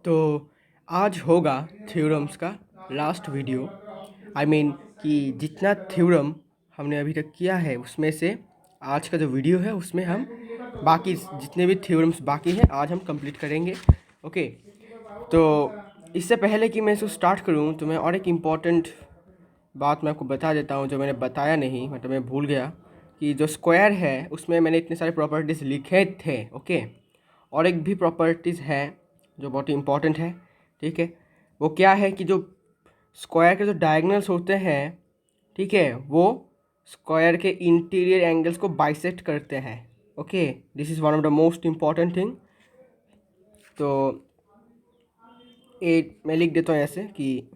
तो आज होगा थ्योरम्स का लास्ट वीडियो। कि जितना थ्योरम हमने अभी तक किया है उसमें से आज का जो वीडियो है उसमें हम बाकी जितने भी थ्योरम्स बाकी हैं आज हम कंप्लीट करेंगे। ओके, तो इससे पहले कि मैं इसको स्टार्ट करूं तो मैं और एक इम्पॉर्टेंट बात मैं आपको बता देता हूं जो मैंने बताया नहीं, मतलब मैं भूल गया कि जो स्क्वायर है उसमें मैंने इतने सारे प्रॉपर्टीज़ लिखे थे। ओके, और एक भी प्रॉपर्टीज़ है जो बहुत ही इम्पॉर्टेंट है। ठीक है, वो क्या है कि जो स्क्वायर के जो डायगोनल्स होते हैं, ठीक है, वो स्क्वायर के इंटीरियर एंगल्स को बाइसेक्ट करते हैं। Okay, this is one of the most important thing. तो ए मैं लिख देता हूँ ऐसे कि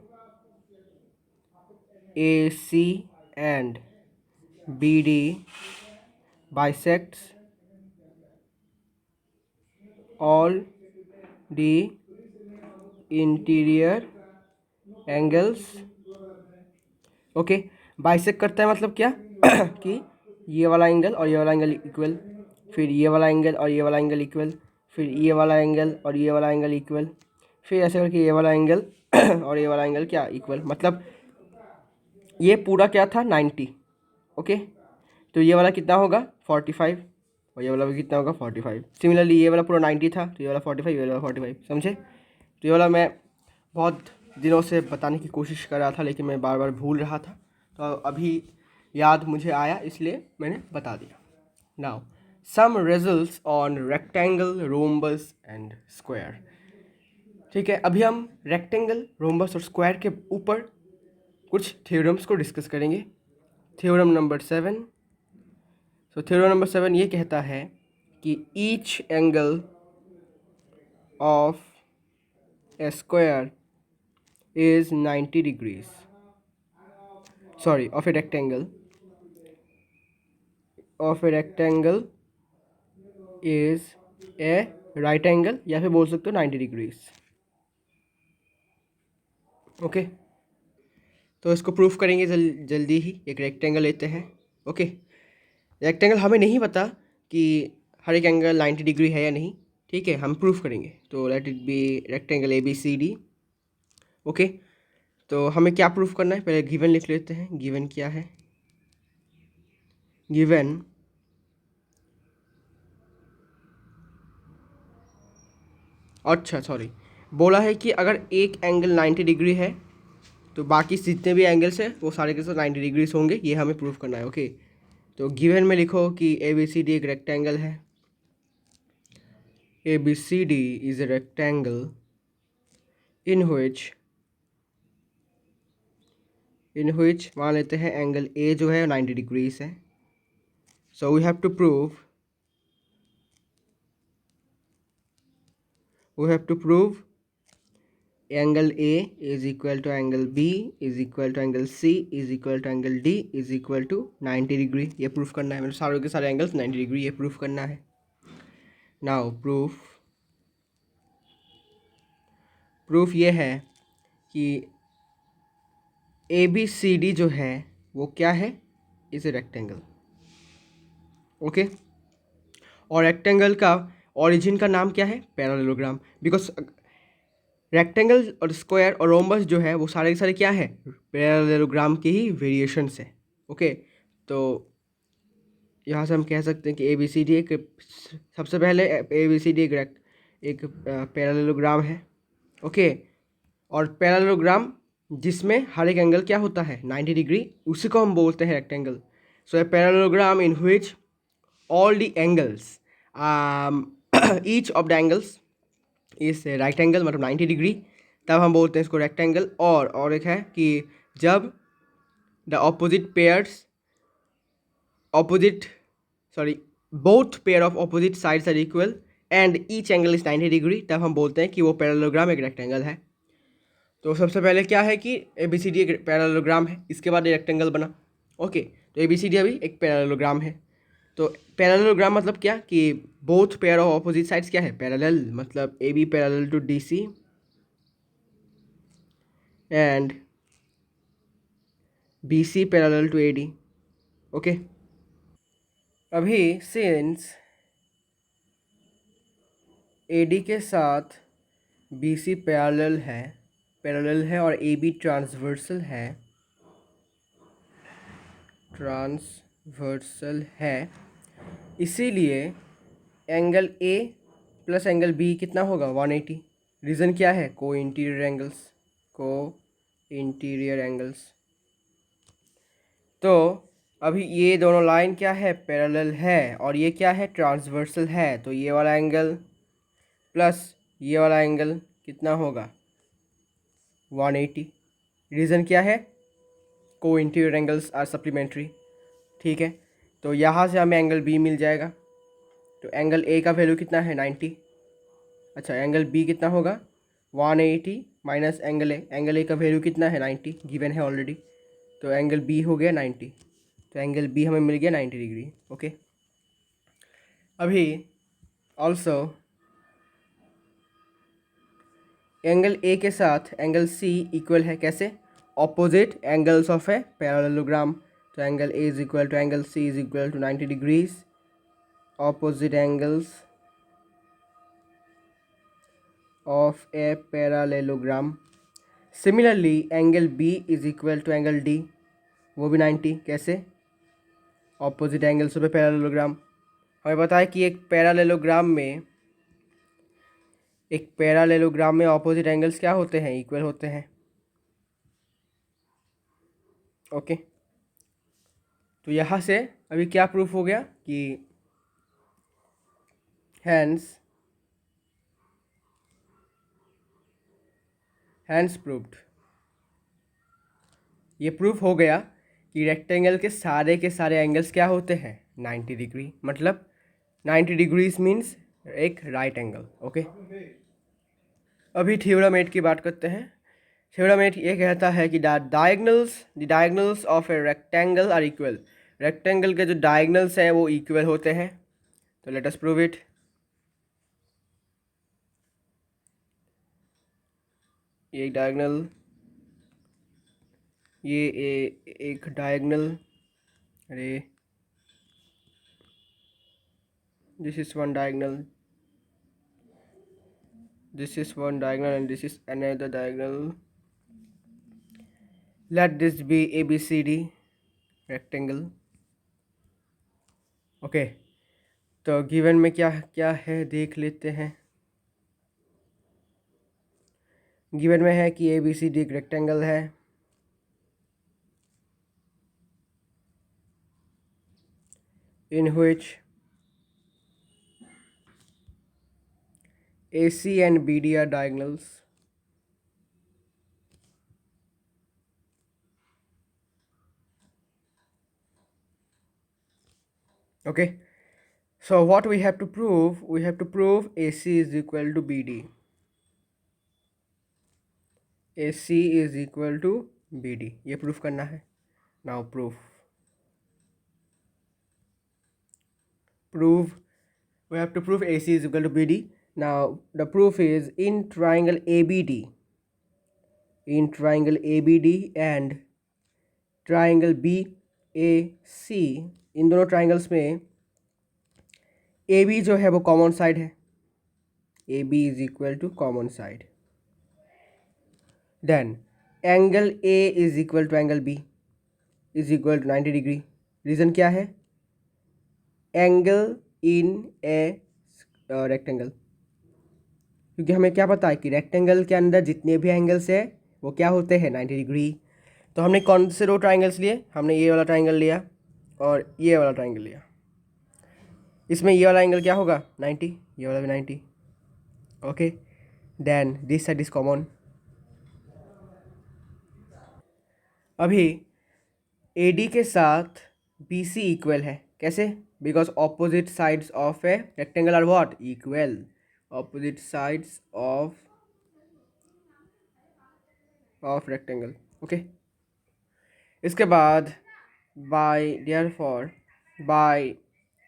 A C and B D bisects all the interior angles. Okay, bisect करता है मतलब क्या कि ये वाला एंगल और ये वाला एंगल इक्वल, फिर ये वाला एंगल और ये वाला एंगल इक्वल, फिर ये वाला एंगल और ये वाला एंगल इक्वल, फिर ऐसे करके ये वाला एंगल और ये वाला एंगल क्या इक्वल, मतलब ये पूरा क्या था 90। ओके, तो ये वाला कितना होगा 45 और ये वाला भी कितना होगा 45। सिमिलरली ये वाला पूरा 90 था तो ये वाला 45, ये वाला 45, समझे। तो ये वाला मैं बहुत दिनों से बताने की कोशिश कर रहा था लेकिन मैं बार बार भूल रहा था, तो अभी याद मुझे आया इसलिए मैंने बता दिया। Now some results on rectangle, rhombus and square. ठीक है, अभी हम रेक्टेंगल, रोम्बस और स्क्वायर के ऊपर कुछ थ्योरम्स को डिस्कस करेंगे। Theorem number 7। तो थ्योरम नंबर 7 ये कहता है कि each angle of a square is 90 degrees, sorry, of a rectangle is a right angle, या फिर बोल सकते हो 90 डिग्रीज। ओके, तो इसको प्रूफ करेंगे जल्दी ही। एक रेक्टेंगल लेते हैं। ओके, रेक्टेंगल हमें नहीं पता कि हर एक एंगल 90 डिग्री है या नहीं। ठीक है, हम प्रूफ करेंगे। तो let it be rectangle A B C D. Okay, तो हमें क्या प्रूफ करना है, पहले गिवन लिख लेते हैं। गिवन क्या है, गिवन अच्छा सॉरी, बोला है कि अगर एक एंगल 90 डिग्री है तो बाकी जितने भी एंगल्स हैं वो सारे के साथ 90 डिग्रीज होंगे, ये हमें प्रूफ करना है। ओके, तो गिवन में लिखो कि ए बी सी डी एक रेक्टेंगल है। A B C D is a rectangle in which मान लेते हैं एंगल ए जो है 90 डिग्रीज है। So we have to prove angle A is equal to angle B is equal to angle C is equal to angle D is equal to 90 degree. ये proof करना है, मतलब सारे के सारे एंगल्स 90 डिग्री, ये प्रूफ करना है। नाउ प्रूफ ये है कि ए बी सी डी जो है वो क्या है, इज ए रेक्टेंगल। ओके, और रेक्टेंगल का ओरिजिन का नाम क्या है, पैरेललोग्राम। बिकॉज रेक्टेंगल और स्क्वायर और रोम्बस जो है वो सारे के सारे क्या है, पैरेललोग्राम के ही वेरिएशंस है। ओके, तो यहाँ से हम कह सकते हैं कि ए बी सी डी एक, सबसे पहले ए बी सी डी एक पैरेललोग्राम है। ओके, और पैरेललोग्राम जिसमें हर एक एंगल क्या होता है 90 डिग्री, उसी को हम बोलते हैं rectangle. So a parallelogram in which all the angles each of the angles इस राइट एंगल मतलब 90 डिग्री, तब हम बोलते हैं इसको रेक्टेंगल। और एक है कि जब the opposite sorry both pair of opposite sides are equal and each angle is 90 degree, तब हम बोलते हैं कि वो पैरेललोग्राम एक रेक्टेंगल है। तो सबसे पहले क्या है कि ए बी सी डी एक पैरेललोग्राम है, इसके बाद ये रेक्टेंगल बना। ओके, तो ए बी सी डी अभी एक पैरेललोग्राम है। तो पैरेललोग्राम मतलब क्या कि both pair of opposite sides क्या है, पैरेलल, मतलब A B parallel to D C and B C parallel to A D. Okay, अभी सिंस ए डी के साथ बी सी पैरेलल है और ए बी ट्रांसवर्सल है, इसीलिए angle A plus angle B कितना होगा 180। रीज़न क्या है? को इंटीरियर एंगल्स। तो अभी ये दोनों लाइन क्या है? पैरेलल है, और ये क्या है? ट्रांसवर्सल है। तो ये वाला एंगल प्लस ये वाला एंगल कितना होगा? 180। रीज़न क्या है? को इंटीरियर एंगल्स आर सप्लीमेंट्री। ठीक है, तो यहाँ से हमें एंगल बी मिल जाएगा। तो एंगल ए का वैल्यू कितना है? 90। अच्छा, एंगल बी कितना होगा? 180 माइनस एंगल ए का वैल्यू कितना है? 90 गिवन है ऑलरेडी। तो एंगल बी हो गया 90। तो एंगल बी हमें मिल गया 90 डिग्री। ओके, अभी ऑल्सो एंगल ए के साथ एंगल सी इक्वल है। कैसे? Opposite angles of a parallelogram. तो angle A is equal to angle C is equal to 90 degrees, opposite angles of a parallelogram. Similarly angle B is equal to angle D, वो भी 90। कैसे? Opposite angles of a parallelogram. हमें पता है कि एक parallelogram में ऑपोजिट एंगल्स क्या होते हैं? इक्वल होते हैं। ओके, तो यहाँ से अभी क्या प्रूफ हो गया कि हैंस प्रूव्ड, ये प्रूफ हो गया कि रेक्टेंगल के सारे एंगल्स क्या होते हैं? 90 डिग्री। मतलब 90 डिग्रीज मीन्स एक राइट एंगल। ओके, अभी थ्योरम 8 की बात करते हैं। थ्योरम 8 ये कहता है कि the diagonals of a rectangle are equal. Rectangle के जो डायगनल्स हैं वो इक्वल होते हैं। तो लेट अस प्रूव इट। ये डायगनल, एक डायगनल, अरे this is one diagonal, this is one diagonal and this is another diagonal. Let this be ABCD rectangle. Okay, तो गिवन में क्या क्या है देख लेते हैं। गिवन में है कि ABCD एक रेक्टेंगल है, in which AC and BD are diagonals. Okay, so what we have to prove? We have to prove AC is equal to BD. AC is equal to BD, ये proof करना है। Now proof we have to prove AC is equal to BD. Now the proof is in triangle ABD and triangle BAC, इन दोनों triangles में AB जो है वो common side है। AB is equal to common side. Then angle A is equal to angle B is equal to 90 degree. Reason क्या है? Angle in a rectangle, क्योंकि हमें क्या पता है कि रेक्टेंगल के अंदर जितने भी एंगल्स हैं वो क्या होते हैं? 90 डिग्री। तो हमने कौन से दो ट्राइंगल्स लिए? हमने ये वाला ट्राइंगल लिया और ये वाला ट्राइंगल लिया। इसमें ये वाला एंगल क्या होगा? 90, ये वाला भी 90। Okay, then this side is common. अभी AD के साथ BC इक्वल है। कैसे? Because opposite sides of a rectangle are what? Equal. Opposite sides of rectangle. Okay, इसके बाद by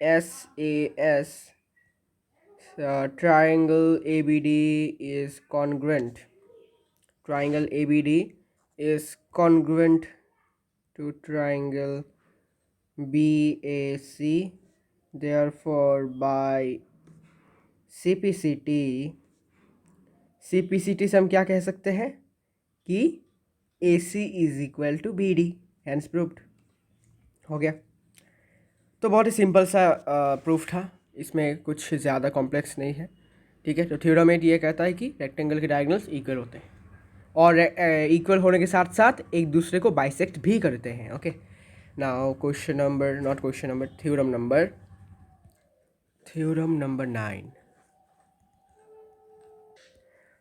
SAS triangle ABD is congruent. Triangle ABD is congruent to triangle BAC. Therefore, by CPCT, CPCT से हम क्या कह सकते हैं कि AC is equal to BD, hence proved. हो गया। तो बहुत ही सिंपल सा प्रूफ था, इसमें कुछ ज़्यादा कॉम्प्लेक्स नहीं है। ठीक है, तो थ्योरम 8 ये कहता है कि रेक्टेंगल के डायगोनल्स इक्वल होते हैं और इक्वल होने के साथ साथ एक दूसरे को बाइसेक्ट भी करते हैं। Okay, now question number, not question number, theorem number 9।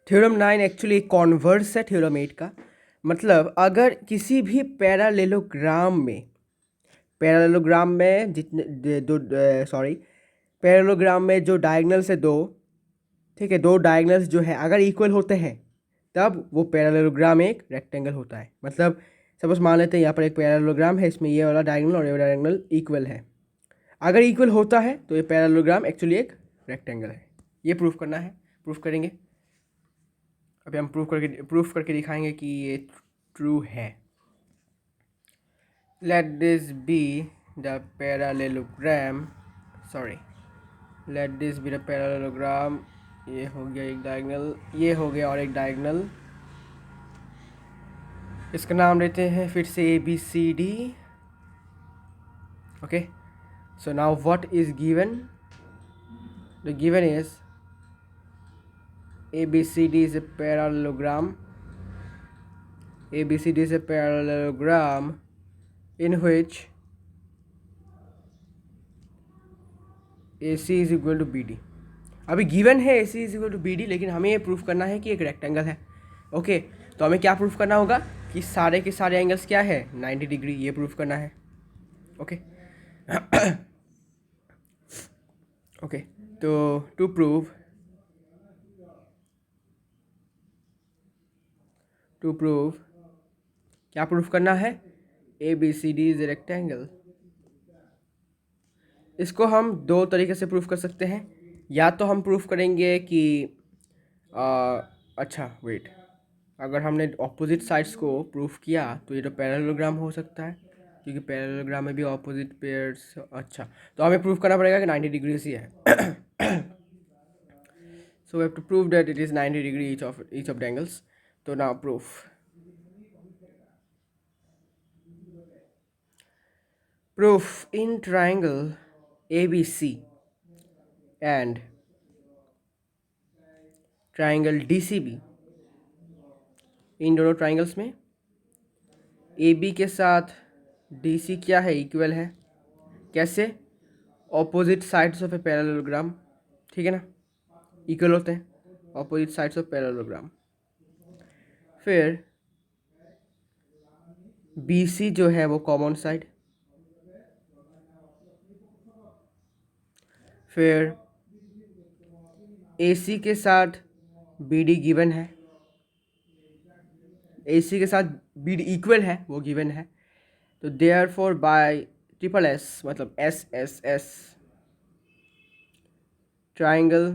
Theorem 9 actually converse है थ्योरम 8 का। मतलब अगर किसी भी पैरेललोग्राम में जितने पैरेललोग्राम में जो डायगोनल्स है दो, ठीक है, दो डायगोनल्स जो है अगर इक्वल होते हैं तब वो पैरेललोग्राम एक रेक्टेंगल होता है। मतलब सपोज मान लेते हैं यहाँ पर एक पैरेललोग्राम है, इसमें ये वाला डायगोनल और ये वाला डायगोनल इक्वल है। अगर इक्वल होता है तो ये पैरेललोग्राम एक्चुअली एक रेक्टेंगल है। ये प्रूफ करना है, प्रूफ करेंगे। अभी हम प्रूफ करके दिखाएंगे कि ये ट्रू है। Let this be the parallelogram, late this be the parallelogram. ये हो गया एक डायगोनल, ये हो गया और एक डायगोनल। इसका नाम लेते हैं फिर से ABCD। Okay, so now what is given? The given is ABCD is a parallelogram. ABCD is a parallelogram in which AC is equal to BD। अभी गिवन है AC is equal to BD, लेकिन हमें ये proof करना है कि एक rectangle है। ओके, तो हमें क्या प्रूफ करना होगा कि सारे के सारे एंगल्स क्या है 90 डिग्री, ये प्रूफ करना है। ओके ओके, तो टू प्रूव क्या प्रूफ करना है? ABCD is rectangle. इसको हम दो तरीके से प्रूफ कर सकते हैं। या तो हम प्रूफ करेंगे कि अच्छा वेट, अगर हमने ऑपोजिट साइड्स को प्रूफ किया तो ये तो पैरेललोग्राम हो सकता है, क्योंकि पैरेललोग्राम में भी ऑपोजिट पेयर्स। अच्छा, तो हमें प्रूफ करना पड़ेगा कि 90 डिग्री ही है। So we have to prove that it is 90 degree each of the angles. तो now proof in triangle ABC and triangle DCB, इन दोनों ट्राइंगल्स में AB के साथ DC क्या है? इक्वल है। कैसे? Opposite sides of a parallelogram, ठीक है ना, इक्वल होते हैं ऑपोजिट साइड्स ऑफ पैरेललोग्राम। फिर BC जो है वो कॉमन साइड। फिर AC के साथ BD गिवन है, AC के साथ BD इक्वल है, वो गिवन है। तो देयरफॉर बाय ट्रिपल S मतलब SSS ट्राइंगल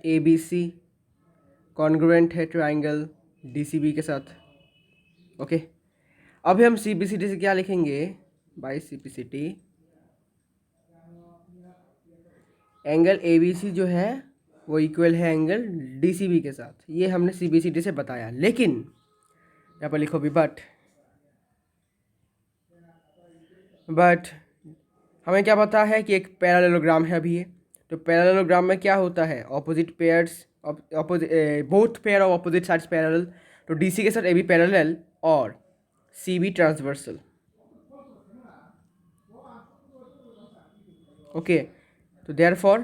ABC कॉन्ग्रुएंट है ट्राइंगल DCB के साथ। ओके, अभी हम CPCT से क्या लिखेंगे? बाय CPCT एंगल ABC जो है वो इक्वल है एंगल DCB के साथ। ये हमने CPCT से बताया, लेकिन यहाँ पर लिखो भी बट हमें क्या पता है कि एक पैरेललोग्राम है अभी ये। तो पैरेललोग्राम में क्या होता है? Opposite pairs, both pair of opposite sides parallel. तो DC के साथ AB पैरेलल और CB ट्रांसवर्सल। ओके, तो therefore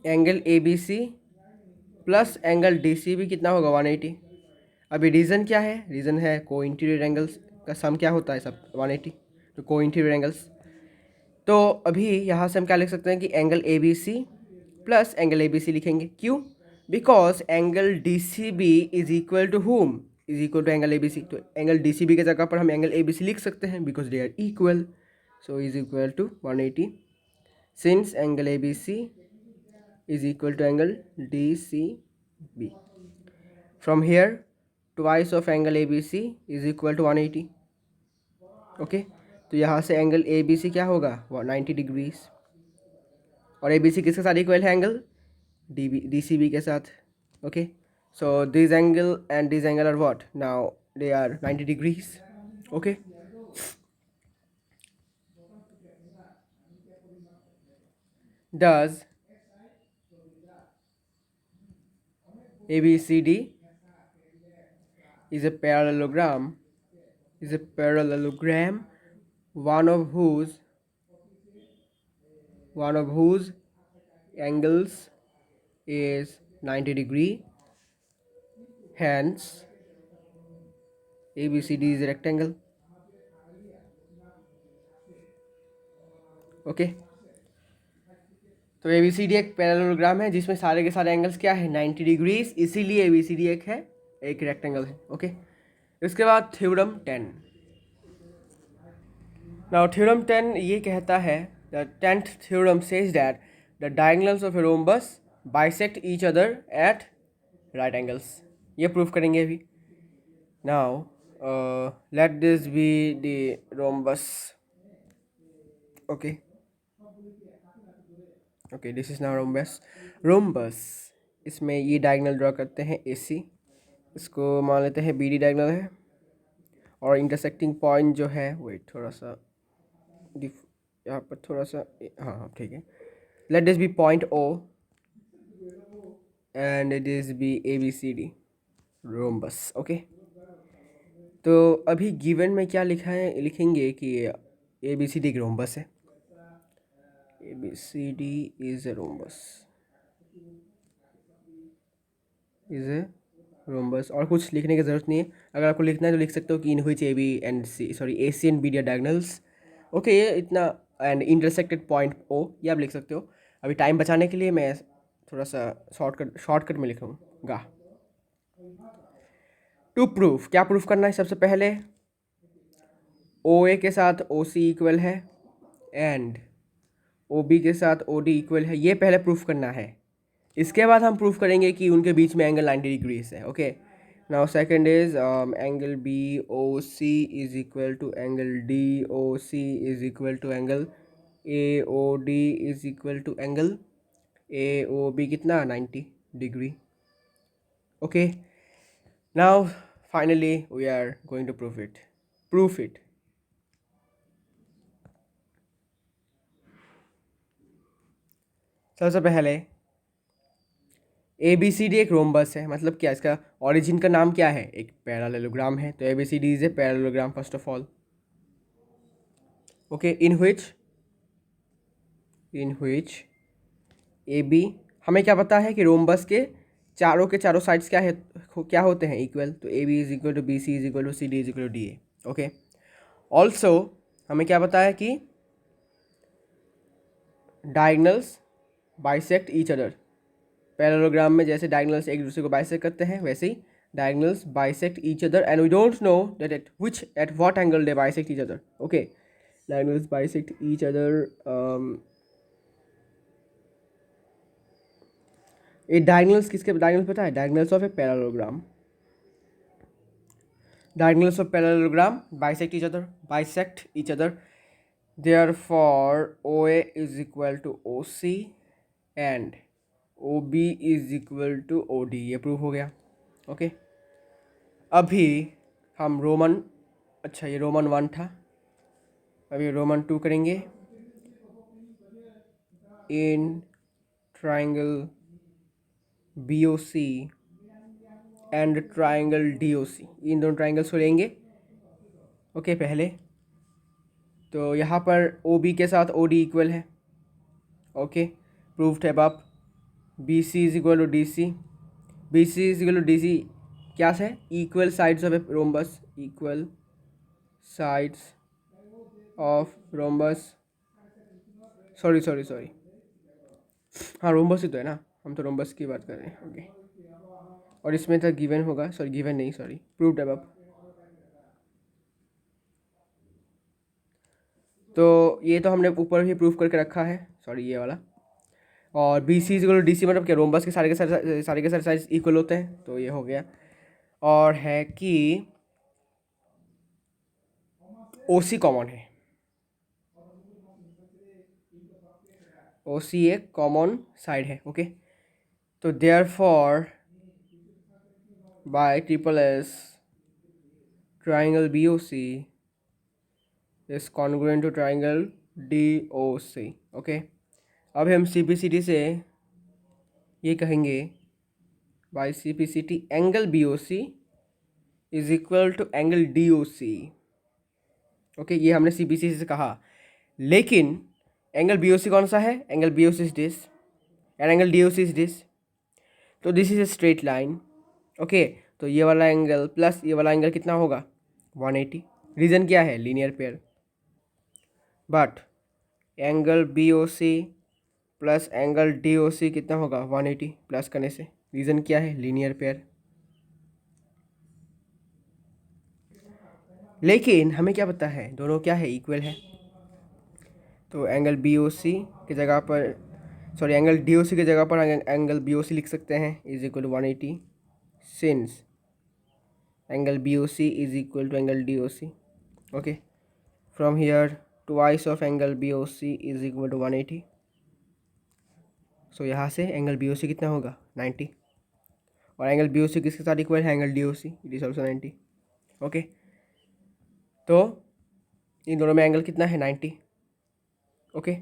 angle ABC plus angle DCB कितना होगा? 180। अभी रीज़न क्या है? रीज़न है को इंटीरियर एंगल्स का सम क्या होता है? सब 180। तो को इंटीरियर एंगल्स, तो अभी यहाँ से हम क्या लिख सकते हैं कि angle ABC plus angle ABC लिखेंगे। क्यों? Because angle DCB is equal to hmm? Is equal to angle ABC। तो एंगल DCB के जगह पर हम एंगल ABC लिख सकते हैं because they are equal. So is equal to 180 since angle ABC is equal to angle DCB। From here twice of angle ABC is equal to 180। Okay, तो यहाँ से एंगल ABC क्या होगा? 90 डिग्रीज। और ABC किसके साथ इक्वल है? Angle DCB के साथ। Okay, so this angle and this angle are what? Now they are 90 degrees. Okay, does ABCD is a parallelogram, is a parallelogram, one of whose angles is 90 degree, hence ABCD is a rectangle. Okay, तो ABCD एक parallelogram है जिसमें सारे के सारे angles क्या है 90 degrees, इसीलिए ABCD एक है, एक रेक्टेंगल है. ओके, इसके बाद थ्योरम 10. नाउ थ्योरम 10 ये कहता है, the 10th theorem says that the diagonals of a rhombus bisect each other at right angles. ये प्रूफ करेंगे अभी. Now let this be the rhombus. Okay okay, this is now rhombus. Rhombus, इसमें ये diagonal draw करते हैं AC, इसको मान लेते हैं BD डायगोनल है, और इंटरसेक्टिंग पॉइंट जो है वेट थोड़ा सा यहाँ पर थोड़ा सा, हाँ हाँ ठीक है. Let this be point O and this be ABCD rhombus. Okay, तो अभी गिवन में क्या लिखा है, लिखेंगे कि ABCD एक रोम्बस है. ABCD is a rhombus, is a rhombus. और कुछ लिखने की ज़रूरत नहीं है. अगर आपको लिखना है तो लिख सकते हो कि इन विच AC and BD diagonals. Okay, ये इतना, एंड इंटरसेक्टेड पॉइंट O, ये आप लिख सकते हो. अभी टाइम बचाने के लिए मैं थोड़ा सा शॉर्टकट में लिखूँगा. टू प्रूफ, क्या प्रूफ करना है सबसे पहले, OA के साथ OC इक्वल है एंड OB के साथ OD इक्वल है, ये पहले प्रूफ करना है. इसके बाद हम प्रूफ करेंगे कि उनके बीच में एंगल 90 डिग्रीज है. Okay, now second is angle BOC is equal to angle DOC is equal to angle AOD is equal to angle AOB, कितना 90 degree. Okay, now finally we are going to proof it. सबसे पहले ABCD एक rhombus है, मतलब क्या, इसका origin का नाम क्या है, एक पैरेललोग्राम है. तो ABCD is a parallelogram first of all. Okay, in which AB, हमें क्या पता है कि रोम्बस के चारों साइड्स क्या होते हैं, इक्वल. तो AB is equal to BC is equal to CD is equal to DA. Okay, also हमें क्या पता है कि diagonals bisect each other. Parallelogram में जैसे डायगोनल्स एक दूसरे को बाइसेक्ट करते हैं, वैसे ही diagonals bisect each other, and we don't know that at what angle they bisect each other. Okay, diagonals bisect each other. ये डायगोनल्स किसके डायगोनल्स पता है, diagonals of a parallelogram. Diagonals of parallelogram bisect each other. Therefore, OA is equal to OC and OB is equal to OD. ये proof हो गया. Okay, अभी हम ये रोमन 1 था, अभी रोमन 2 करेंगे. In triangle BOC and triangle DOC, इन दोनों ट्राइंगल्स को लेंगे. ओके, पहले तो यहाँ पर OB के साथ OD इक्वल है. ओके, प्रूफ्ड है बाप. BC is equal to DC, BC is equal to DC क्या है, equal sides of a rhombus, equal sides of rhombus. Sorry, हाँ रोम्बस ही तो है ना, हम तो रोम्बस की बात कर रहे हैं. ओके, और इसमें तो गिवन होगा, गिवन नहीं, प्रूव्ड है बाप. तो ये तो हमने ऊपर ही प्रूफ करके रखा है, ये वाला. और BC is equal to DC मतलब क्या, रोम्बस के सारे के सारे साइज इक्वल होते हैं, तो ये हो गया. और है कि OC कॉमन है, OC एक कॉमन साइड है. ओके, तो therefore by triple S, triangle BOC is congruent to triangle DOC. Okay, अब हम CPCT से ये कहेंगे by CPCT angle BOC is equal to angle DOC. Okay, ये हमने CPCT से कहा, लेकिन एंगल BOC कौन सा है? Angle BOC is this and angle DOC is this. तो this is a straight line. Okay, तो ये वाला एंगल प्लस ये वाला एंगल कितना होगा? 180. रीज़न क्या है? Linear pair. But angle BOC plus angle DOC कितना होगा? 180 प्लस करने से. रीज़न क्या है? Linear pair. लेकिन हमें क्या पता है? दोनों क्या है? इक्वल है. तो एंगल BOC की जगह पर, सॉरी, एंगल DOC की जगह पर एंगल BOC लिख सकते हैं is equal to 180, since angle BOC is equal to angle DOC. Okay, from here twice of angle BOC is equal to 180. So यहाँ से एंगल BOC कितना होगा? 90. और एंगल BOC किसके साथ इक्वल है? Angle DOC, it is also 90. Okay, तो इन दोनों में एंगल कितना है? 90. ओके,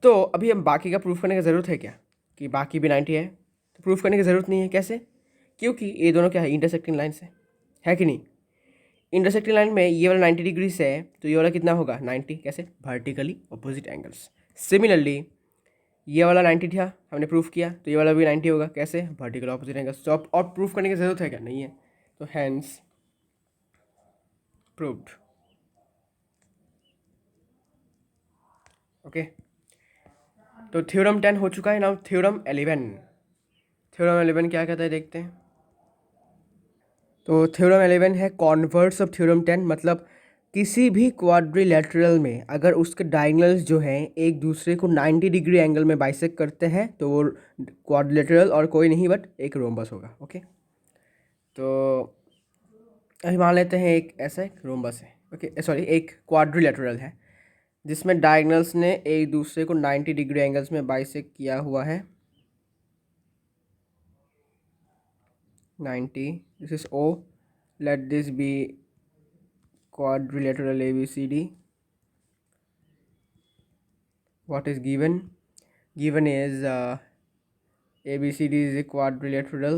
तो अभी हम बाकी का प्रूफ करने की ज़रूरत है क्या? कि बाकी भी 90 है? तो प्रूफ करने की ज़रूरत नहीं है. कैसे? क्योंकि ये दोनों क्या है? इंटरसेक्टिंग लाइन से है कि नहीं? इंटरसेक्टिंग लाइन में ये वाला 90 डिग्री से है, तो ये वाला कितना होगा? 90. कैसे? Vertically opposite angles. सिमिलरली ये वाला 90 था, हमने प्रूफ किया, तो ये वाला भी 90 होगा. कैसे? Vertical opposite angles. तो अब और प्रूफ करने की ज़रूरत है क्या? नहीं है. तो हैंस प्रूव्ड. ओके, तो थ्योरम 10 हो चुका है. Now theorem 11. थ्योरम 11 क्या कहता है देखते हैं. तो थ्योरम 11 है कॉन्वर्स ऑफ थ्योरम 10. मतलब किसी भी क्वाड्रिलेटरल में अगर उसके डायगोनल्स जो हैं एक दूसरे को 90 डिग्री एंगल में बाइसेक्ट करते हैं तो वो क्वाड्रिलेटरल और कोई नहीं बट एक रोम्बस होगा. ओके, तो अभी मान लेते हैं एक ऐसा एक रोम्बस है. ओके, सॉरी, एक क्वाड्रिलेटरल है जिसमें डायगोनल्स ने एक दूसरे को 90 डिग्री एंगल्स में बाइसेक्ट किया हुआ है. 90, this is O. Let this be quadrilateral ABCD. What is given? Given is ABCD is a quadrilateral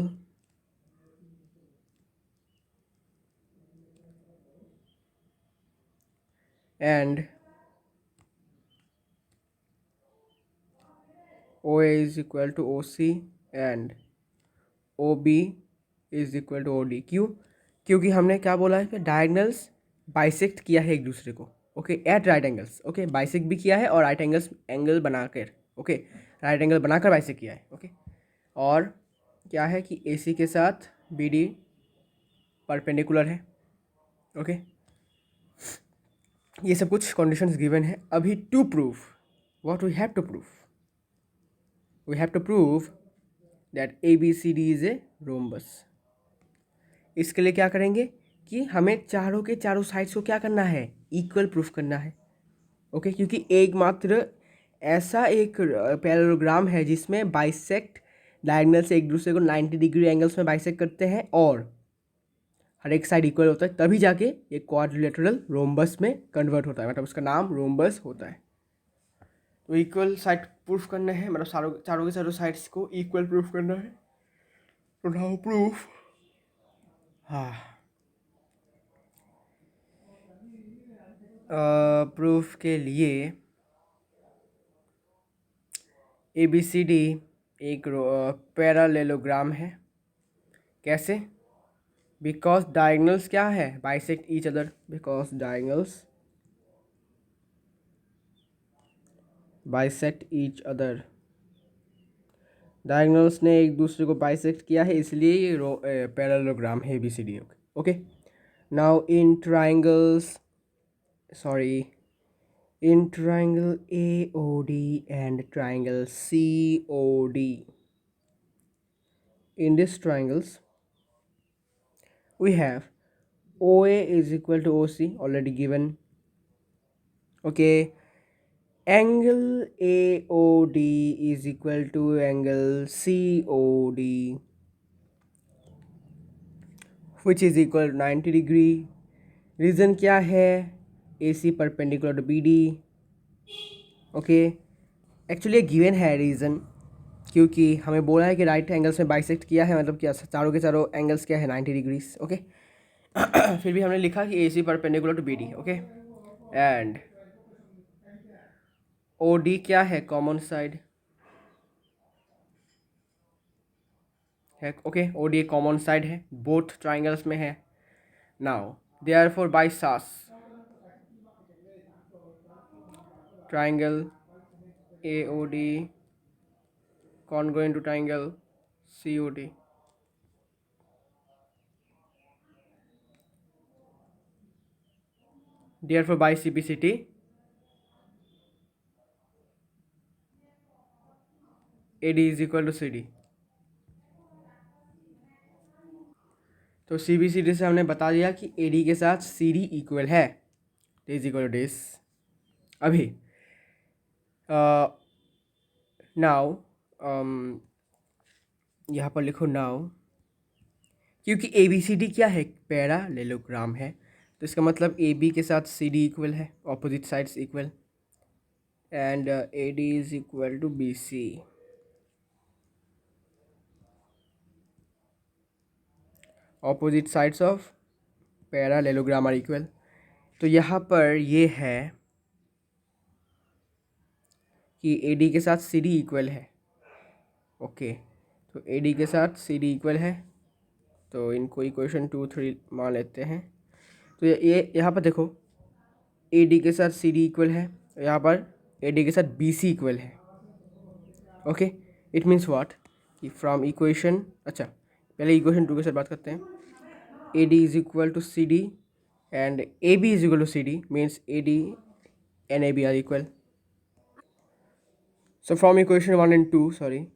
and OA is equal to OC and OB is equal to OD. क्यों? क्योंकि हमने क्या बोला है कि डायगनल्स बाइसेक्ट किया है एक दूसरे को. Okay, at right angles. Okay, bisect भी किया है और राइट एंगल्स एंगल बनाकर. ओके, राइट एंगल बनाकर बाइसेक्ट किया है. ओके, और क्या है कि AC के साथ BD परपेंडिकुलर है. ओके, ये सब कुछ कंडीशंस गिवन है. अभी to prove what we have to prove, we have to prove that ABCD is a rhombus. इसके लिए क्या करेंगे कि हमें चारों के चारों साइड्स को क्या करना है? इक्वल प्रूफ करना है. ओके, क्योंकि एकमात्र ऐसा एक पैरेललोग्राम है जिसमें बाइसेक्ट डायगोनल से एक दूसरे को 90 डिग्री एंगल्स में बाइसेक्ट करते हैं और हर एक साइड इक्वल होता है, तभी जाके ये क्वाड्रिलेटरल रोम्बस में कन्वर्ट होता है. मतलब उसका नाम रोम्बस होता है. तो इक्वल साइड प्रूफ करना है, मतलब चारों के चारों साइड्स को इक्वल प्रूफ करना है. तो नाउ प्रूफ. हाँ, प्रूफ के लिए ABCD एक पैरेललोग्राम है. कैसे? बिकॉज डायगोनल्स क्या है? Bisect each other. Because diagonals bisect each other. Diagonals ने एक दूसरे को बाइसेक्ट किया है, इसलिए ये पैरेललोग्राम है ABCD. Okay, now in triangles, sorry, in triangle AOD and triangle COD, in these triangles we have OA is equal to OC, already given. Okay, angle AOD is equal to angle COD. Which is equal to 90 degree. Reason क्या है? A C perpendicular to B D. Okay, actually given है reason, क्योंकि हमें बोला है कि right angles में bisect किया है, मतलब क्या चारों के चारों एंगल्स क्या है 90 डिग्रीज। ओके फिर भी हमने लिखा कि A C perpendicular to B D. Okay, and O D क्या है? कॉमन साइड है। Okay, O D common side है, बोथ ट्राइंगल्स में है। Now therefore by SAS triangle AOD congruent to triangle COD. Therefore, by CPCT, AD is equal to CD. तो CBCD से हमने बता दिया कि AD के साथ CD इक्वल है, इज इक्वल टू दिस। अभी नाउ यहाँ पर लिखो नाउ, क्योंकि ABCD क्या है? पैरालेलोग्राम है, तो इसका मतलब AB के साथ CD इक्वल है, opposite sides equal, and AD is equal to BC। Opposite sides of parallelogram are equal. तो यहाँ पर ये है कि AD के साथ CD इक्वल है। ओके, तो AD के साथ CD इक्वल है, तो इनको इक्वेशन 2 3 मान लेते हैं। तो ये यहाँ पर देखो, AD के साथ CD इक्वल है, यहाँ पर AD के साथ BC इक्वल है। ओके, इट मीन्स व्हाट कि फ्रॉम इक्वेशन, अच्छा पहले इक्वेशन 2 के साथ बात करते हैं। AD is equal to CD and AB is equal to CD means AD and AB are equal. So from equation 1 and 2, sorry,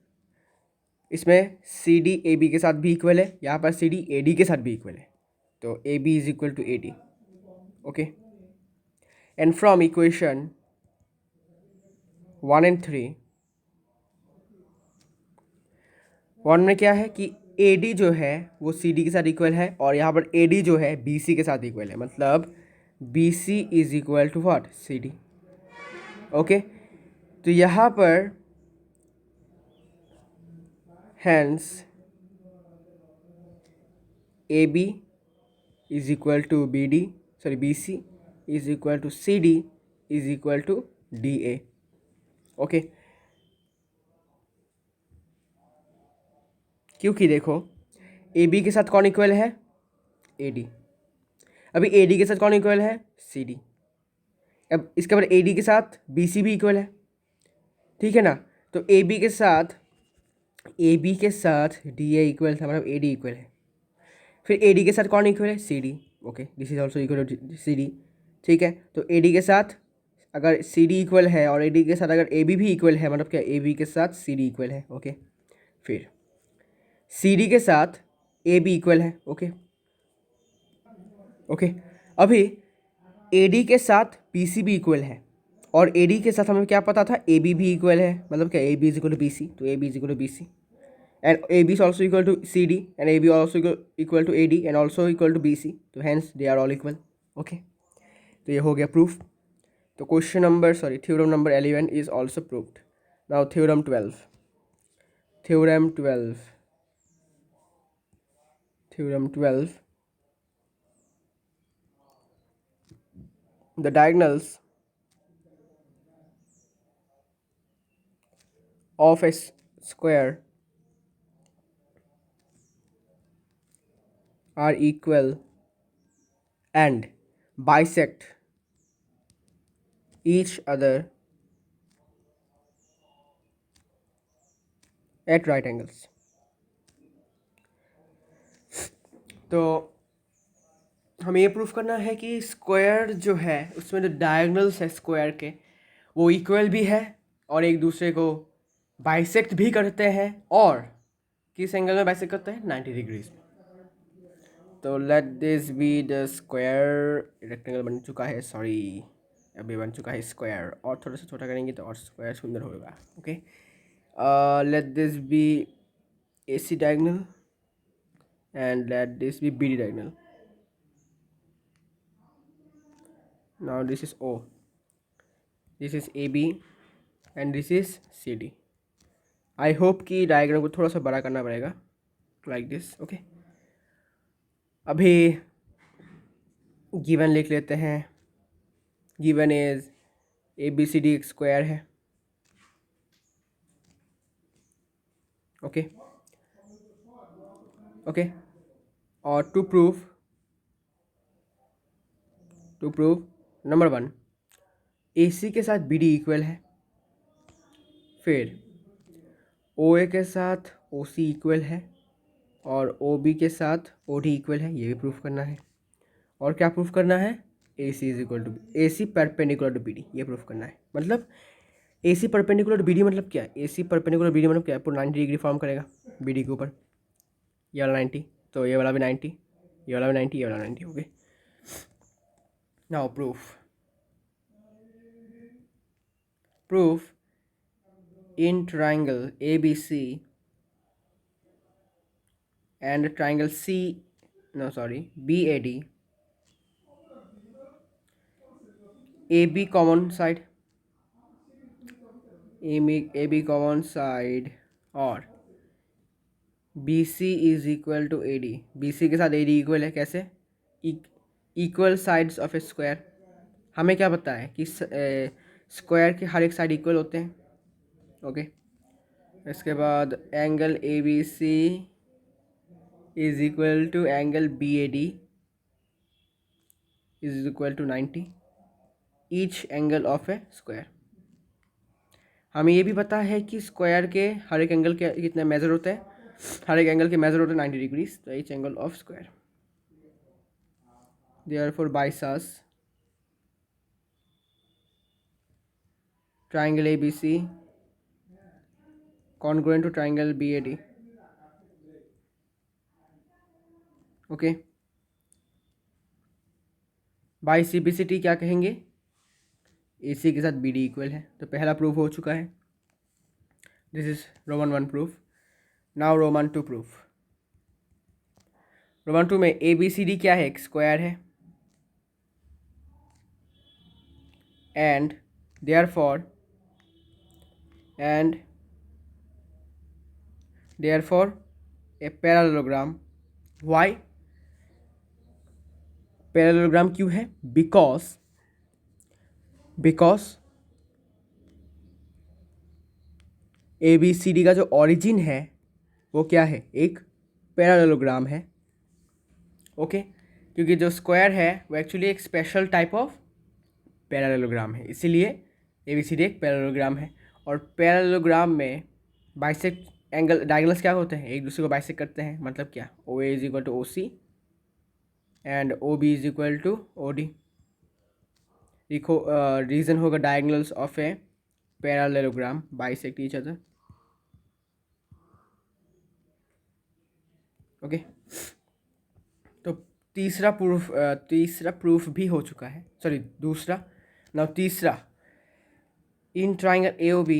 इसमें CD AB के साथ भी इक्वल है, यहाँ पर CD AD के साथ भी इक्वल है, तो AB is equal to AD। Okay, and from equation 1 and 3, 1 में क्या है कि AD जो है वो CD के साथ इक्वल है, और यहाँ पर AD जो है BC के साथ इक्वल है, मतलब BC is equal to what? CD। Okay, तो यहाँ पर hence AB is equal to BD, sorry BC is equal to CD is equal to DA। Okay, क्योंकि देखो AB के साथ कौन इक्वल है? AD। अभी AD के साथ कौन इक्वल है? CD। अब इसके बाद AD के साथ BC भी इक्वल है, ठीक है ना? तो AB के साथ DA इक्वल था, मतलब AD इक्वल है। फिर AD के साथ कौन इक्वल है? CD। Okay, this is also equal to CD, ठीक है? तो AD के साथ अगर CD इक्वल है और AD के साथ अगर AB भी इक्वल है, मतलब क्या AB के साथ CD इक्वल है। ओके, फिर CD के साथ AB इक्वल है। ओके ओके, अभी AD के साथ BC भी इक्वल है, और AD के साथ हमें क्या पता था? AB भी इक्वल है, मतलब क्या AB is equal to BC, तो AB is equal to BC and AB is also equal to CD and AB also equal to AD and also equal to BC, तो hence they are all equal। Okay, तो ये हो गया proof. तो question number theorem number 11 is also proved. Now theorem 12, theorem 12 the diagonals of a square are equal and bisect each other at right angles। तो हमें ये proof करना है कि स्क्वायर जो है उसमें जो डायगोनल्स है स्क्वायर के वो इक्वल भी है और एक दूसरे को बाइसेक्ट भी करते हैं, और किस एंगल में बाइसेक्ट करते हैं? 90 डिग्रीज में। तो late this be the square. Rectangle बन चुका है, सॉरी अभी बन चुका है स्क्वायर, और थोड़ा सा छोटा करेंगे तो और स्क्वायर सुंदर होगा। Okay, let this be AC diagonal and let this be BD diagonal. Now this is O, this is AB and this is CD. I hope कि डायग्राम को थोड़ा सा बड़ा करना पड़ेगा लाइक दिस. ओके, अभी गिवन लिख लेते हैं. गिवन इज ABCD एक स्क्वायर है. ओके ओके, और टू प्रूव नंबर 1, AC के साथ BD इक्वल है. फिर OA के साथ OC इक्वल है और OB के साथ OD इक्वल है, ये भी प्रूफ करना है. और क्या प्रूफ करना है? AC is equal to AC perpendicular to BD, ये प्रूफ करना है. मतलब AC परपेंडिकुलर टू BD मतलब क्या है? AC परपेंडिकुलर BD मतलब क्या है? पूरा 90 डिग्री फॉर्म करेगा BD के ऊपर. ये वाला 90, तो ये वाला भी 90, ये वाला भी 90, ये वाला 90. Okay, now proof in triangle ABC and triangle BAD, AB common side, AB common side और BC is equal to AD. BC के साथ AD इक्वल है. कैसे? Equal sides of a square. हमें क्या पता है कि स्क्वायर के हर एक साइड इक्वल होते हैं. ओके, इसके बाद angle ABC is equal to angle BAD is equal to 90 each angle of a square. हमें ये भी पता है कि स्क्वायर के हर एक एंगल के कितने मेजर होते हैं. हर एक एंगल के मेजर होते हैं 90 डिग्रीज, तो each angle of square. Therefore bisects triangle ABC congruent to triangle BAD. Okay, by CBCT क्या कहेंगे? AC के साथ BD इक्वल है. तो पहला प्रूफ हो चुका है. This is Roman 1 proof. Now Roman 2 proof. Roman 2 में ABCD क्या है? एक स्क्वायर है. And therefore a parallelogram. Why parallelogram क्यों है? बिकॉज ABCD का जो ऑरिजिन है वो क्या है? एक पैरेललोग्राम है. ओके, क्योंकि जो स्क्वायर है वो एक्चुअली एक स्पेशल टाइप ऑफ पैरेललोग्राम है, इसीलिए ABCD एक पैरेललोग्राम है. और पैरेललोग्राम में बाइसेक्ट एंगल डायगोनल्स क्या होते हैं? एक दूसरे को बाइसेक्ट करते हैं. मतलब क्या? OA is equal to OC and OB is equal to OD. लिखो, रीजन होगा diagonals of a parallelogram bisect each other. Okay, तो तीसरा प्रूफ भी हो चुका है. सॉरी, दूसरा. नाउ तीसरा, in triangle AOB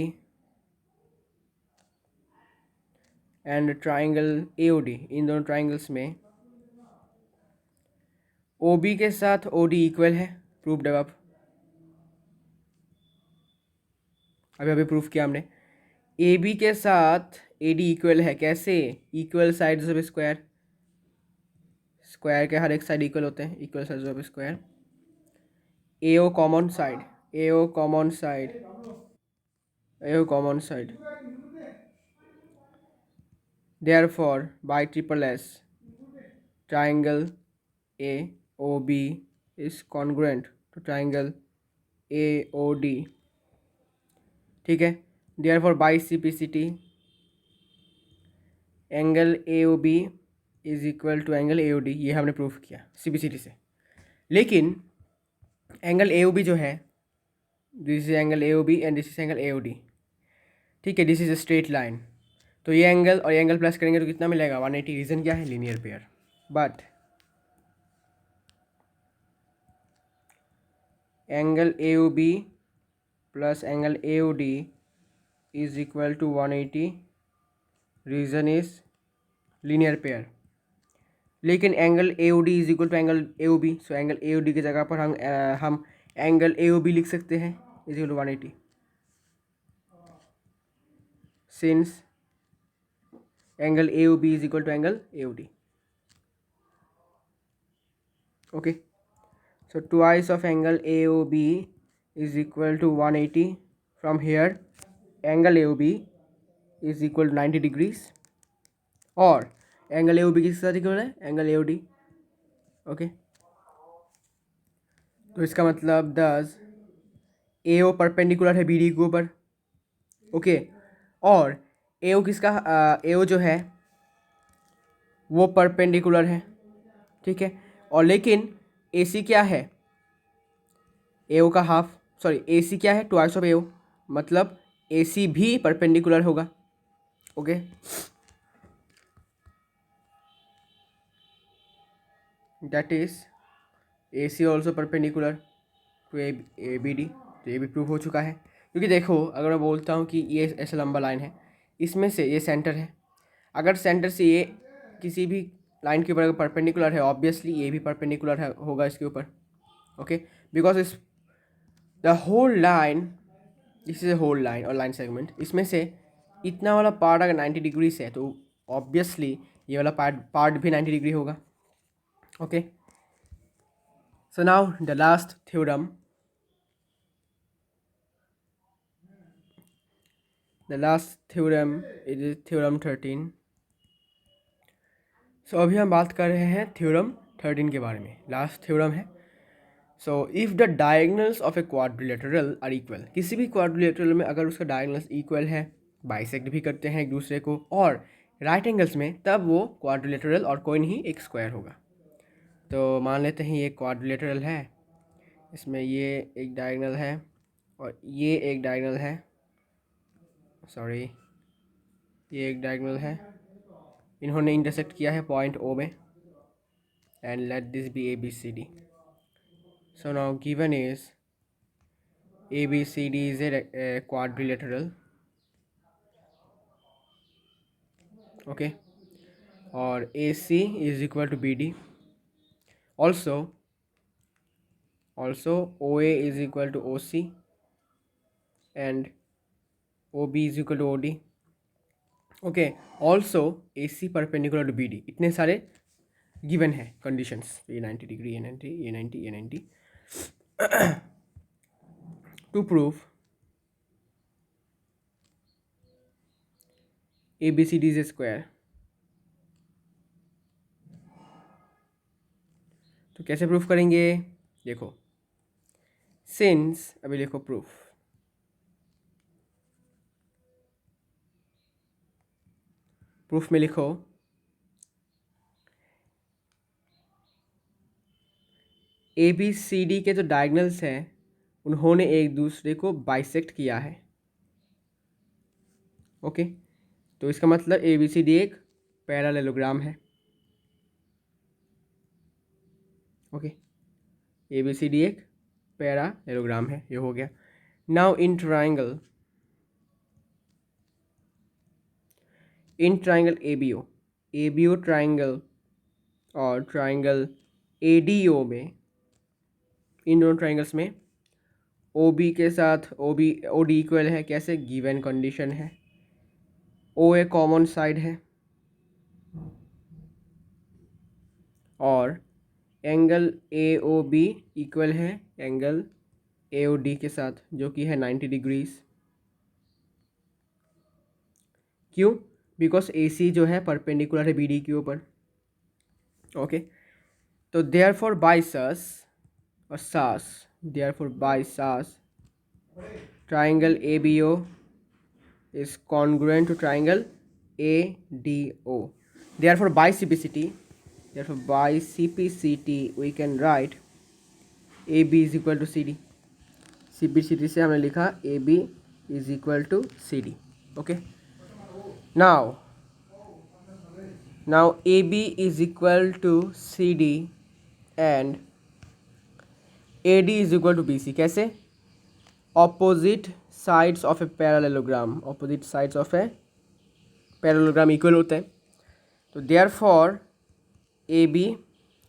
and triangle AOD, इन दोनों ट्राइंगल्स में OB के साथ OD इक्वल है. प्रूफ अब अभी प्रूफ किया हमने. AB के साथ AD इक्वल है. कैसे? Equal sides of square. Square के हर एक साइड इक्वल होते हैं. Equal sides of square. AO common side. Therefore, by triple S, triangle AOB is congruent to triangle AOD. ठीक है. Therefore, by CPCT, angle AOB is equal to angle AOD. ये हमने proof किया CPCT से. लेकिन angle AOB जो है, this is angle AOB and this is angle AOD. ठीक है, this is a straight line. तो ये एंगल और ये एंगल प्लस करेंगे तो कितना मिलेगा? 180. रीजन क्या है? Linear pair. But angle AOB plus angle AOD is equal to 180. Reason is linear pair. लेकिन angle A O D is equal to angle A O B, so angle A O D की जगह पर हम angle A O B लिख सकते हैं is equal to 180, since angle A O B is equal to angle A O D. Okay, so twice of angle AOB is equal to 180. From here angle AOB is equal to 90 degrees, और angle AOB किसके साथ equal है, angle AOD. Okay, तो इसका मतलब दस AO perpendicular है BD के ऊपर. ओके, और AO किसका, AO जो है वो परपेंडिकुलर है, ठीक है. और लेकिन AC क्या है, AO का हाफ, सॉरी AC क्या है, ट्वाइस ऑफ AO, मतलब AC भी परपेंडिकुलर होगा. Okay, that is AC also perpendicular to ABD. तो ये भी प्रूव हो चुका है. क्योंकि देखो, अगर मैं बोलता हूँ कि ये ऐसा लंबा लाइन है, इसमें से ये सेंटर है, अगर सेंटर से ये किसी भी लाइन के ऊपर अगर परपेंडिकुलर है, ऑब्वियसली ये भी परपेंडिकुलर है होगा इसके ऊपर. Okay, because is the whole line, this is a whole line और लाइन सेगमेंट, इसमें से इतना वाला पार्ट अगर 90 डिग्री से है तो ऑब्वियसली ये वाला पार्ट भी 90 डिग्री होगा. Okay, so now the last theorem, the last theorem is theorem 13. सो अभी हम बात कर रहे हैं थ्योरम 13 के बारे में, लास्ट थ्योरम है. So if the diagonals of a quadrilateral are equal, किसी भी क्वाड्रिलेटरल में अगर उसका डायगोनल्स इक्वल है, बाइसेक्ट भी करते हैं एक दूसरे को, और राइट एंगल्स में, तब वो क्वाड्रिलेटरल और कोई नहीं एक स्क्वायर होगा. तो मान लेते हैं ये क्वाड्रिलेटरल है, इसमें ये एक डायगोनल है और ये एक डायगोनल है, सॉरी ये एक डायगोनल है, इन्होंने इंटरसेक्ट किया है पॉइंट O में, and let this be ABCD. So now given is ABCD is a quadrilateral. Okay, or AC is equal to BD. Also OA is equal to OC and OB is equal to OD. Okay, also AC perpendicular to BD. इतने सारे given है conditions. ये 90 degree, ये 90, ये 90, ये 90. To prove ABCD is a square. तो कैसे proof करेंगे, देखो, सिंस, अभी लिखो प्रूफ, प्रूफ में लिखो ABCD के जो डायगोनल्स हैं उन्होंने एक दूसरे को बाइसेक्ट किया है. ओके, तो इसका मतलब ABCD एक पैरेललोग्राम है. ओके, ABCD एक पैरेललोग्राम है, ये हो गया. Now in triangle ABO triangle और ट्राइंगल ADO में, इन दोनों ट्राइंगल्स में OB के साथ OD इक्वल है. कैसे, गिवन कंडीशन है, OA कॉमन साइड है और एंगल AOB इक्वल है एंगल AOD के साथ, जो कि है 90 डिग्रीज. क्यों, बिकॉज AC जो है परपेंडिकुलर है BD के ऊपर. ओके, तो therefore by SAS triangle ABO is congruent to triangle ADO. Therefore by CPCT we can write AB is equal to CD. CPCT से हमने लिखा AB is equal to CD. Okay, now AB is equal to CD and AD is equal to BC. कैसे, opposite sides of a parallelogram, opposite sides of a parallelogram equal होते हैं. तो therefore ए B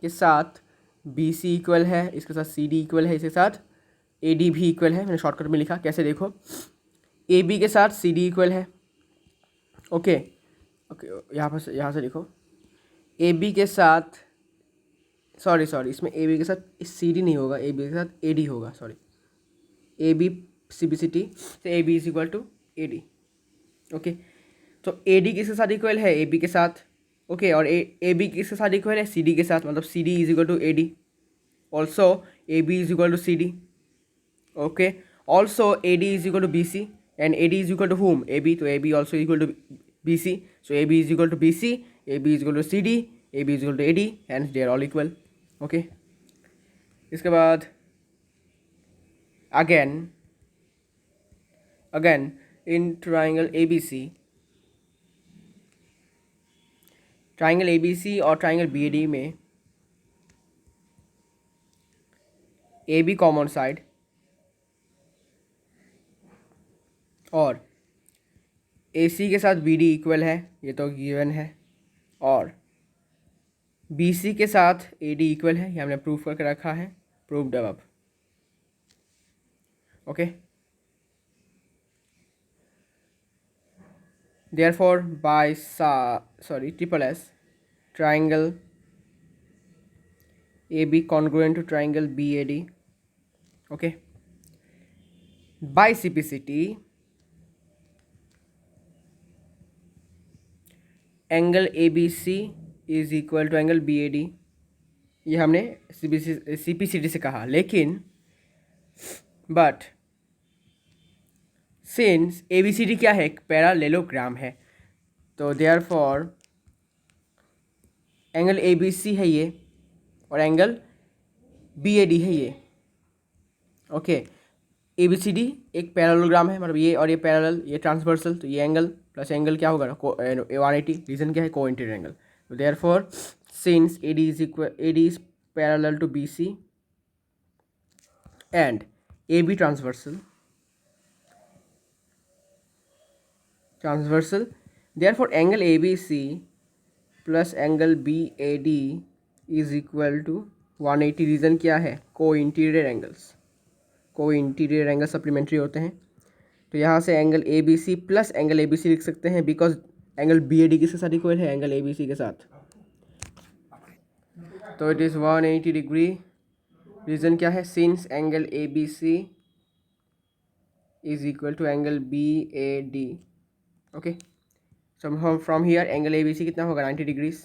के साथ B C equal है, इसके साथ C D equal है, इसके साथ ए डी भी इक्वल है। मैंने शॉर्टकट में लिखा, कैसे देखो, ए बी के साथ सी डी इक्वल है। ओके ओके, यहाँ से लिखो, ए बी के साथ, सॉरी इसमें ए बी के साथ सी डी नहीं होगा, ए बी के साथ ए डी होगा, sorry, A B C B C T, तो A B is equal to A D. Okay, तो ए डी किसके साथ इक्वल है, ए बी के साथ। ओके, और ए बी किसके साथ इक्वल है, सी डी के साथ, मतलब C D is equal to A D. Also A B is equal to C D. Okay, also A D is equal to B C, and A D is equal to whom, A B, तो A B also equal to B C, so A B is equal to B C, A B is equal to C D, A B is equal to A D, and they are all equal. Okay, इसके बाद again in triangle A B C, triangle A B C और triangle B A D में A B common side और ए सी के साथ B D equal है, ये तो गिवन है, और बी सी के साथ ए डी इक्वल है, ये हमने प्रूव करके रखा है, proved above. Okay, therefore by triple S triangle AB congruent to triangle BAD. Okay, by CPCT angle ABC is equal to angle BAD, ये हमने CPCT से कहा, लेकिन बट सिंस ABCD क्या है, एक पैरालेलोग्राम है, तो देयरफॉर एंगल ABC है ये और एंगल BAD है ये। ओके, ABCD एक पैरेललोग्राम है, मतलब ये और ये पैरेलल, ये ट्रांसवर्सल, तो ये एंगल प्लस एंगल क्या होगा, 180। रीजन क्या है, को इंटीरियर एंगल। तो therefore since AD is parallel to BC and AB transversal, therefore angle ABC plus angle BAD is equal to 180। Reason क्या है, को इंटीरियर एंगल सप्लीमेंट्री होते हैं, तो यहाँ से angle ABC plus angle ABC लिख सकते हैं, बिकॉज एंगल BAD किसके साथ इक्वल है, एंगल ABC के साथ, तो इट इज़ 180 डिग्री। रीज़न क्या है, since angle ABC is equal to angle BAD। Okay, so from here angle ABC कितना होगा, 90 degrees,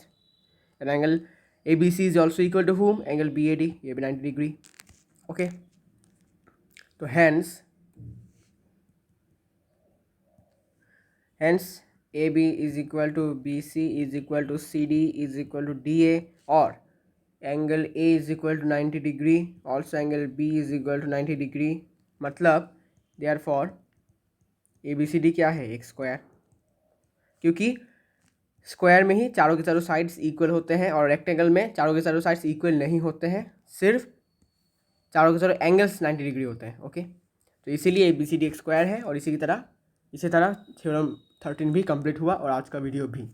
and angle ABC is also equal to whom, angle BAD, ये भी 90 degree. Okay, तो hence AB is equal to BC is equal to CD is equal to DA, और angle A is equal to 90 degree, also angle B is equal to 90 degree, मतलब therefore ABCD क्या है, एक square, क्योंकि square में ही चारों के चारों साइड्स इक्वल होते हैं, और रेक्टेंगल में चारों के चारों साइड्स इक्वल नहीं होते हैं, सिर्फ चारों के चारों एंगल्स 90 डिग्री होते हैं। ओके, तो इसीलिए ABCD एक स्क्वायर है, और इसी तरह थ्योरम 13 भी कंप्लीट हुआ, और आज का वीडियो भी।